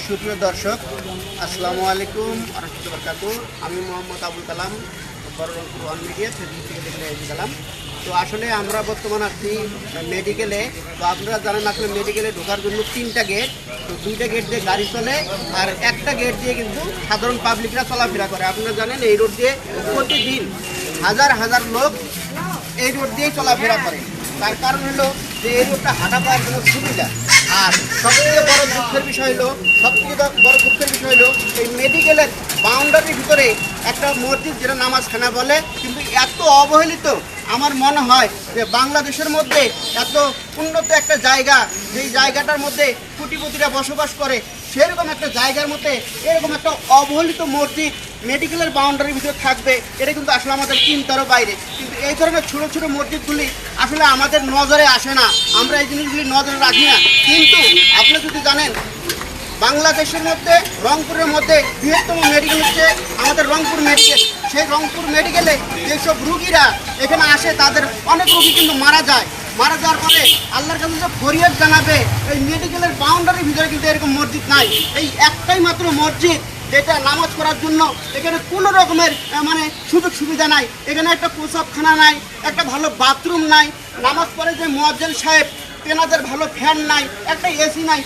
সুপ্রিয় দর্শক, আসসালামু আলাইকুম ওয়া রাহমাতুল্লাহি ওয়া বারাকাতুহু। আমি মোহাম্মদ আবুল কালাম, বড় রংপুর ওয়ান মিডিয়া ফেসবুক থেকে দেখলে আবুল কালাম। তো আসলে আমরা বর্তমান আছি মেডিকেলে। তো আপনারা জানেন আসলে মেডিকেলে ঢোকার জন্য 3টা গেট, তো 2টা গেট দিয়ে গাড়ি চলে আর একটা গেট দিয়ে কিন্তু সাধারণ পাবলিকরা চলাফেরা করে। আপনারা জানেন এই রোড দিয়ে প্রতিদিন হাজার হাজার লোক এই রোড দিয়েই চলাফেরা করে। তার কারণ হলো যে এই রোডটা হাঁটা পাওয়ার জন্য সুবিধা। আর সবথেকে বড় দুঃখের বিষয় হলো এই মেডিকেলের বাউন্ডারির ভিতরে একটা মসজিদ, যেটা নামাজখানা বলে, কিন্তু এত অবহেলিত। আমার মনে হয় যে বাংলাদেশের মধ্যে এত উন্নত একটা জায়গা, যেই জায়গাটার মধ্যে কোটিপতিরা বসবাস করে, সেরকম একটা জায়গার মধ্যে এরকম একটা অবহেলিত মসজিদ মেডিকেলের বাউন্ডারির ভিতরে থাকবে, এটা কিন্তু আসলে আমাদের চিন্তারও বাইরে। কিন্তু এই ধরনের ছোটো ছোটো মসজিদগুলি আসলে আমাদের নজরে আসে না, আমরা এই জিনিসগুলি নজরে রাখি না। কিন্তু আপনি যদি জানেন, বাংলাদেশের মধ্যে রংপুরের মধ্যে বৃহত্তম মেডিকেল হচ্ছে আমাদের রংপুর মেডিকেল। সেই রংপুর মেডিকেলে যেসব রুগীরা এখানে আসে, তাদের অনেক রুগী কিন্তু মারা যাওয়ার পরে আল্লাহর কাছে যে ফরিয়াদ জানাবে, এই মেডিকেলের বাউন্ডারির ভিতরে কিন্তু এরকম মসজিদ নাই। এই একটাই মাত্র মসজিদ, যেটা নামাজ পড়ার জন্য এখানে কোনো রকমের সুযোগ সুবিধা নাই। এখানে একটা প্রসাবখানা নাই, একটা ভালো বাথরুম নাই, নামাজ পড়ে যে মুয়াজ্জিন সাহেব তেনাদের ভালো ফ্যান নাই, একটা এসি নাই।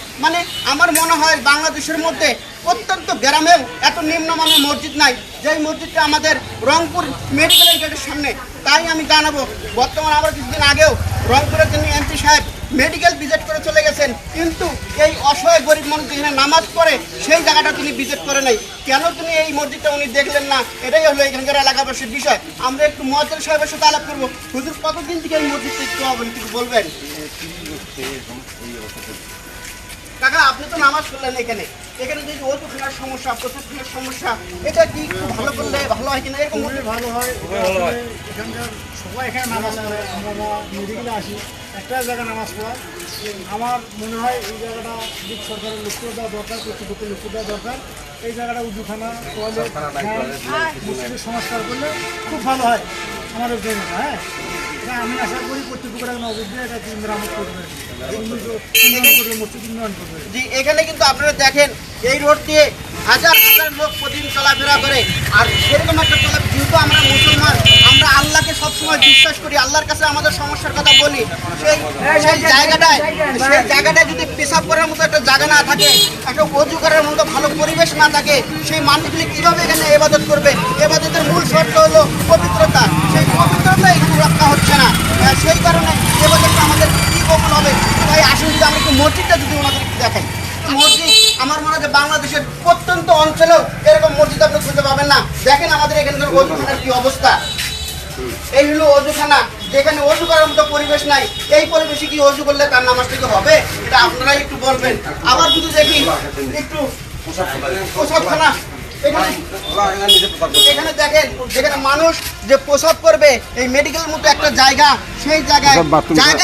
আমার মনে হয় বাংলাদেশের মধ্যে অত্যন্ত গ্রামেও এত নিম্নমানের মসজিদ নাই, যেই মসজিদটা আমাদের রংপুর মেডিকেলের গেটের সামনে। তাই আমি জানাবো, বর্তমানে আবার কিছুদিন আগেও রংপুরের যিনি এমপি সাহেব মেডিকেল ভিজিট করে চলে গেছেন, কিন্তু এই অসহায় গরিব মানুষ যেখানে নামাজ পড়ে সেই জায়গাটা তিনি ভিজিট করে নাই। কেন তিনি এই মসজিদটা উনি দেখলেন না, এটাই হলো এখানকার এলাকাবাসীর বিষয়। আমরা একটু মুয়াজ্জিন সাহেবের সাথে আলাপ করবো। হুজুর, কতদিন থেকে এই মসজিদটা একটু বলবেন? কাকা, আপনি তো নামাজ পড়লেন এখানে যে ওযুখানার সমস্যা, প্রসাবখানার সমস্যা, এটা কি একটু ভালো করলে ভালো হয় কিনা? এরকম ভালো হয়। এখানকার সবাই এখানে নামাজ পড়ে, আমরা মেডিকেলে আসি একটা জায়গায় নামাজ পড়া। আমার মনে হয় এই জায়গাটা সরকারের লক্ষ্য দেওয়া দরকার, কর্তৃপক্ষের লক্ষ্য দেওয়া দরকার। এই জায়গাটা উজুখানা, টয়লেট, মসজিদের সংস্কার করলে খুব ভালো হয় আমাদের জন্য। হ্যাঁ, আমি আশা করি কর্তৃপক্ষের এখন অবশ্যই এটা মেরামত করবে, মসজিদ উন্নয়ন করবে। জি, এখানে কিন্তু আপনারা দেখেন এই রোড দিয়ে হাজার হাজার লোক প্রতিদিন চলাফেরা করে। আর সেরকম একটা যেহেতু আমরা মুসলমান, আমরা আল্লাহকে সবসময় বিশ্বাস করি, আল্লাহর কাছে আমাদের সমস্যার কথা বলি। সেই জায়গাটায় যদি পেশাব করার মতো একটা জায়গা না থাকে, একটা ওযু করার মতো ভালো পরিবেশ না থাকে, সেই মানুষগুলি কীভাবে এখানে ইবাদত করবে? ইবাদতের মূল শর্ত হলো পবিত্রতা। সেই পবিত্রতা একটু রক্ষা হচ্ছে না, সেই কারণে ইবাদতটা আমাদের কী কবুল হবে? তাই আসুন যদি আমরা একটু মসজিদটা যদি ওনাদের দেখাই। মসজিদ আমার মনে হয় যে বাংলাদেশের প্রত্যন্ত অঞ্চলেও এরকম মসজিদ আপনি খুঁজে পাবেন না। দেখেন আমাদের এখানকার ওযুখানার কি অবস্থা। এই হলো ওযুখানা, যেখানে ওযু করার মতো পরিবেশ নাই। এই পরিবেশে কি ওযু করলে তার নামাজটা কি হবে? এটা আপনারাই একটু বলবেন। আবার যদি দেখি একটু প্রসাবখানা, এখানে দেখেন যেখানে মানুষ যে প্রসাব করবে, এই মেডিকেল মতো একটা জায়গা, সেই জায়গা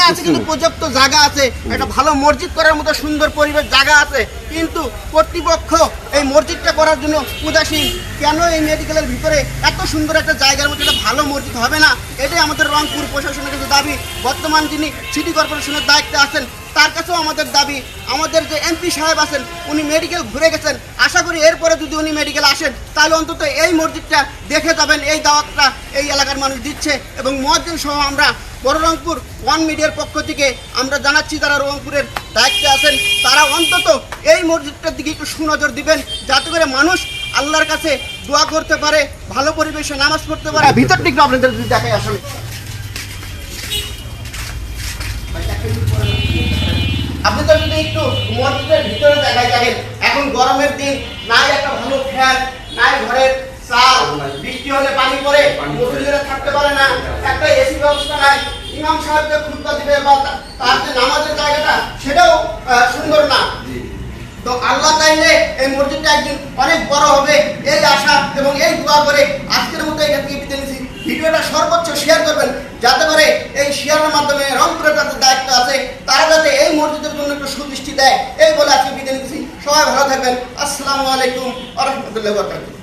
আছে, কিন্তু পর্যাপ্ত জায়গা আছে, একটা ভালো মসজিদ করার মতো সুন্দর পরিবেশ জায়গা আছে, কিন্তু কর্তৃপক্ষ এই মসজিদটা করার জন্য উদাসীন। কেন এই মেডিকেলের ভিতরে এত সুন্দর একটা জায়গার মধ্যে একটা ভালো মসজিদ হবে না? এটাই আমাদের রংপুর প্রশাসনের কাছে দাবি। বর্তমান যিনি সিটি কর্পোরেশনের দায়িত্বে আছেন, তার কাছেও আমাদের দাবি। আমাদের যে এমপি সাহেব আছেন, উনি মেডিকেল ঘুরে গেছেন, আশা করি এরপরে যদি উনি মেডিকেল আসেন, তাহলে অন্তত এই মসজিদটা দেখে যাবেন। এই দাওয়াতটা এই এলাকার মানুষ দিচ্ছে, এবং মুয়াজ্জিন সহ আমরা বড় রংপুর ওয়ান মিডিয়ার পক্ষ থেকে আমরা জানাচ্ছি, যারা রংপুরের দায়িত্বে আছেন, তারা অন্তত এই মসজিদটার দিকে একটু সুনজর দিবেন, যাতে করে মানুষ আল্লাহর কাছে দোয়া করতে পারে, ভালো পরিবেশে নামাজ পড়তে পারে। ভিতর দিকটা আপনাদের যদি দেখাই, আসলে আপনি তো যদি একটু মসজিদের ভিতরে দেখাই, দেখেন এখন গরমের দিন, নাই একটা ভালো ফ্যান, নাই ঘরের চাল, বৃষ্টি হলে পানি পড়ে, মুসল্লিরা থাকতে পারে না, একটা এসি ব্যবস্থা নাই, ইমাম সাহেবকে খুতবা দিবে বা তার যে নামাজের জায়গাটা সেটাও সুন্দর না। তো আল্লাহ চাইলে এই মসজিদটা একদিন অনেক বড় হবে, এই আশা এবং এই দোয়া করে আজকের মতো এখান থেকে বিদায় নিচ্ছি। ভিডিওটা সর্বোচ্চ শেয়ার করবেন, যাতে করে এই শেয়ারের মাধ্যমে রংপুরের যাদের দায়িত্ব আছে, তারা যাতে এই মসজিদের জন্য একটু সুদৃষ্টি দেয়, এই বলে আজকে বিদায় নিচ্ছি। সবাই ভালো থাকবেন। আসসালামু আলাইকুম ওয়া রাহমাতুল্লাহি ওয়া বারাকাতুহু।